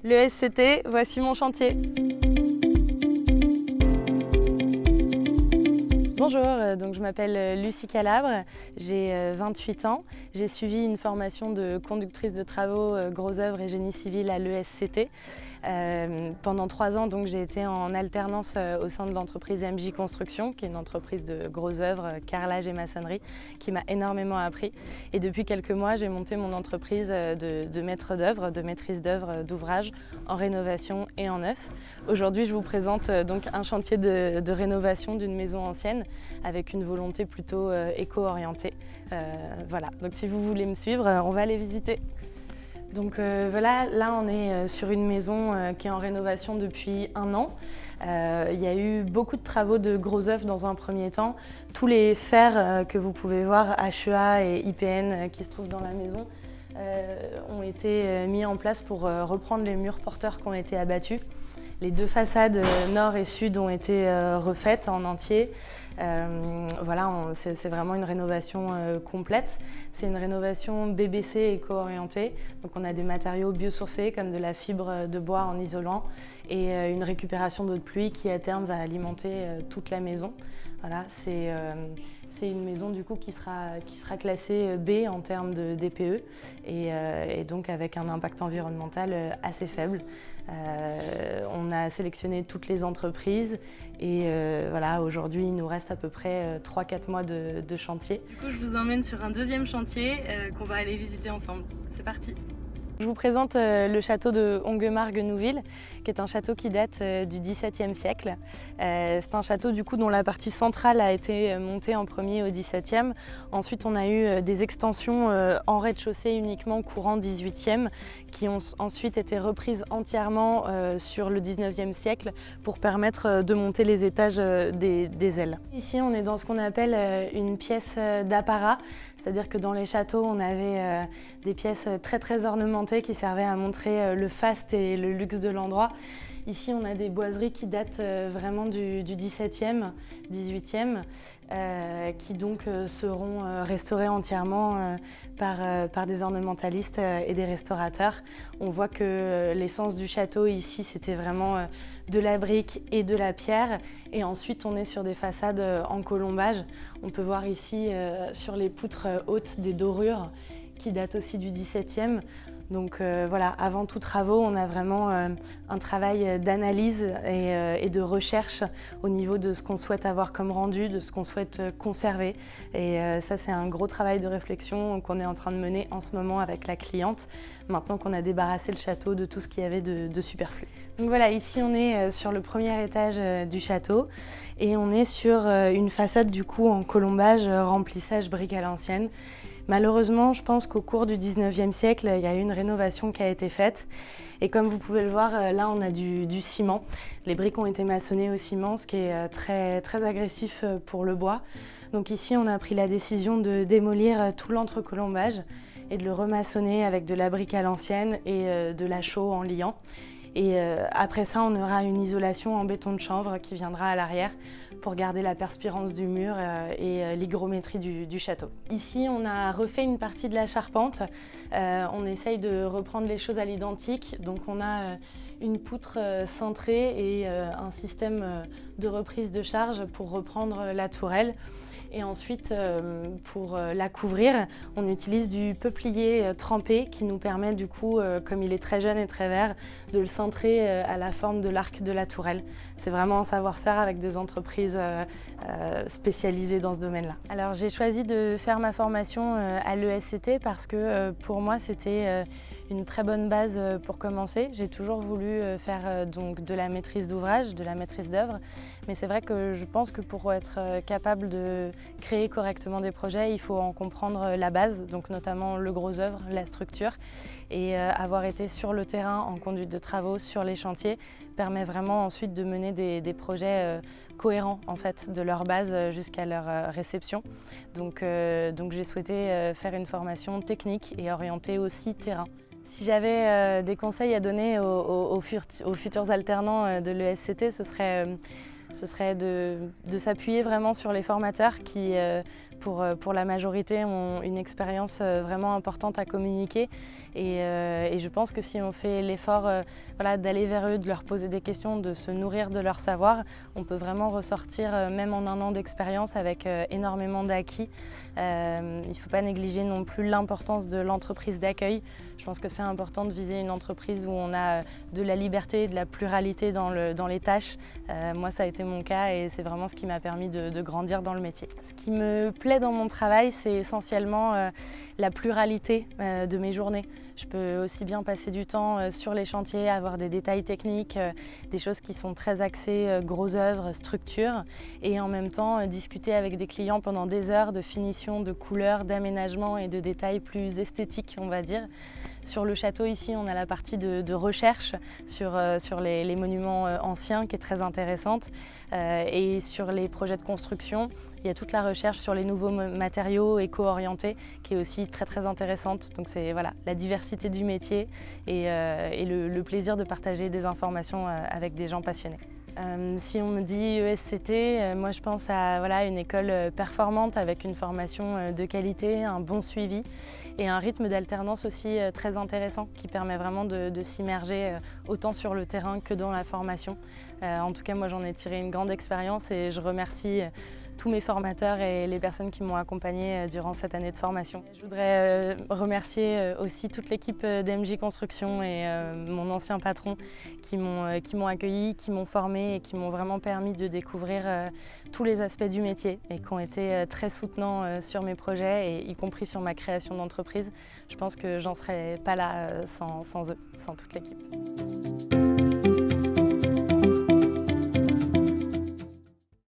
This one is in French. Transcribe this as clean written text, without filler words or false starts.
Le SCT, voici mon chantier. Bonjour, donc je m'appelle Lucie Calabre, j'ai 28 ans. J'ai suivi une formation de conductrice de travaux gros œuvres et génie civil à l'ESCT. Pendant 3 ans, donc, j'ai été en alternance au sein de l'entreprise MJ Construction, qui est une entreprise de gros œuvres, carrelage et maçonnerie, qui m'a énormément appris. Et depuis quelques mois, j'ai monté mon entreprise de maître d'œuvre, de maîtrise d'œuvre d'ouvrage en rénovation et en neuf. Aujourd'hui, je vous présente donc un chantier de rénovation d'une maison ancienne avec une volonté plutôt éco-orientée. Voilà, donc si vous voulez me suivre, on va aller visiter. Donc voilà, là on est sur une maison qui est en rénovation depuis 1 an. Il y a eu beaucoup de travaux de gros œuvres dans un premier temps. Tous les fers que vous pouvez voir, HEA et IPN qui se trouvent dans la maison, ont été mis en place pour reprendre les murs porteurs qui ont été abattus. Les 2 façades nord et sud ont été refaites en entier. Voilà, c'est vraiment une rénovation complète. C'est une rénovation BBC éco-orientée. Donc on a des matériaux biosourcés comme de la fibre de bois en isolant et une récupération d'eau de pluie qui à terme va alimenter toute la maison. Voilà, c'est une maison du coup qui sera classée B en termes de DPE et donc avec un impact environnemental assez faible. On a sélectionné toutes les entreprises et voilà, aujourd'hui il nous reste à peu près 3-4 mois de chantier. Du coup je vous emmène sur un deuxième chantier qu'on va aller visiter ensemble. C'est parti! Je vous présente le château de Onguemar-Guenouville, qui est un château qui date du XVIIe siècle. C'est un château du coup dont la partie centrale a été montée en premier au XVIIe. Ensuite, on a eu des extensions en rez-de-chaussée uniquement courant XVIIIe, qui ont ensuite été reprises entièrement sur le XIXe siècle pour permettre de monter les étages des ailes. Ici, on est dans ce qu'on appelle une pièce d'apparat. C'est-à-dire que dans les châteaux, on avait des pièces très ornementées qui servaient à montrer le faste et le luxe de l'endroit. Ici, on a des boiseries qui datent vraiment du XVIIe, XVIIIe, qui donc seront restaurées entièrement par des ornementalistes et des restaurateurs. On voit que l'essence du château ici, c'était vraiment de la brique et de la pierre. Et ensuite, on est sur des façades en colombage. On peut voir ici sur les poutres hautes des dorures qui datent aussi du XVIIe. Donc voilà, avant tout travaux, on a vraiment un travail d'analyse et de recherche au niveau de ce qu'on souhaite avoir comme rendu, de ce qu'on souhaite conserver. Et ça, c'est un gros travail de réflexion qu'on est en train de mener en ce moment avec la cliente, maintenant qu'on a débarrassé le château de tout ce qu'il y avait de superflu. Donc voilà, ici on est sur le premier étage du château et on est sur une façade du coup en colombage, remplissage brique à l'ancienne. Malheureusement, je pense qu'au cours du 19e siècle, il y a eu une rénovation qui a été faite. Et comme vous pouvez le voir, là, on a du ciment. Les briques ont été maçonnées au ciment, ce qui est très agressif pour le bois. Donc ici, on a pris la décision de démolir tout l'entrecolombage et de le remaçonner avec de la brique à l'ancienne et de la chaux en liant. Et après ça, on aura une isolation en béton de chanvre qui viendra à l'arrière pour garder la perspirance du mur et l'hygrométrie du château. Ici, on a refait une partie de la charpente. On essaye de reprendre les choses à l'identique. Donc on a une poutre cintrée et un système de reprise de charge pour reprendre la tourelle. Et ensuite, pour la couvrir, on utilise du peuplier trempé qui nous permet du coup, comme il est très jeune et très vert, de le cintrer à la forme de l'arc de la tourelle. C'est vraiment un savoir-faire avec des entreprises spécialisées dans ce domaine-là. Alors j'ai choisi de faire ma formation à l'ESCT parce que pour moi c'était une très bonne base pour commencer. J'ai toujours voulu faire donc de la maîtrise d'ouvrage, de la maîtrise d'œuvre, mais c'est vrai que je pense que pour être capable de créer correctement des projets, il faut en comprendre la base, donc notamment le gros œuvre, la structure, et avoir été sur le terrain en conduite de travaux sur les chantiers permet vraiment ensuite de mener des projets cohérents en fait, de leur base jusqu'à leur réception. Donc j'ai souhaité faire une formation technique et orientée aussi terrain. Si j'avais des conseils à donner aux futurs alternants de l'ESCT, ce serait de s'appuyer vraiment sur les formateurs qui pour la majorité, ont une expérience vraiment importante à communiquer. Et je pense que si on fait l'effort voilà, d'aller vers eux, de leur poser des questions, de se nourrir de leur savoir, on peut vraiment ressortir, même en 1 an d'expérience, avec énormément d'acquis. Il ne faut pas négliger non plus l'importance de l'entreprise d'accueil. Je pense que c'est important de viser une entreprise où on a de la liberté et de la pluralité dans les tâches. Moi, ça a été mon cas et c'est vraiment ce qui m'a permis de grandir dans le métier. Ce qui me plaît dans mon travail, c'est essentiellement la pluralité de mes journées. Je peux aussi bien passer du temps sur les chantiers, avoir des détails techniques, des choses qui sont très axées gros œuvres, structures, et en même temps discuter avec des clients pendant des heures de finition, de couleurs, d'aménagement et de détails plus esthétiques, on va dire. Sur le château ici, on a la partie de recherche sur les monuments anciens qui est très intéressante, et sur les projets de construction, il y a toute la recherche sur les nouveaux matériaux éco-orientés qui est aussi très intéressante. Donc c'est voilà, la diversité du métier et le plaisir de partager des informations avec des gens passionnés. Si on me dit ESCT, moi je pense à voilà, une école performante avec une formation de qualité, un bon suivi et un rythme d'alternance aussi très intéressant qui permet vraiment de s'immerger autant sur le terrain que dans la formation. En tout cas, moi j'en ai tiré une grande expérience et je remercie tous mes formateurs et les personnes qui m'ont accompagnée durant cette année de formation. Je voudrais remercier aussi toute l'équipe d'MJ Construction et mon ancien patron qui m'ont accueilli, qui m'ont formé et qui m'ont vraiment permis de découvrir tous les aspects du métier et qui ont été très soutenants sur mes projets, et y compris sur ma création d'entreprise. Je pense que j'en serais pas là sans eux, sans toute l'équipe.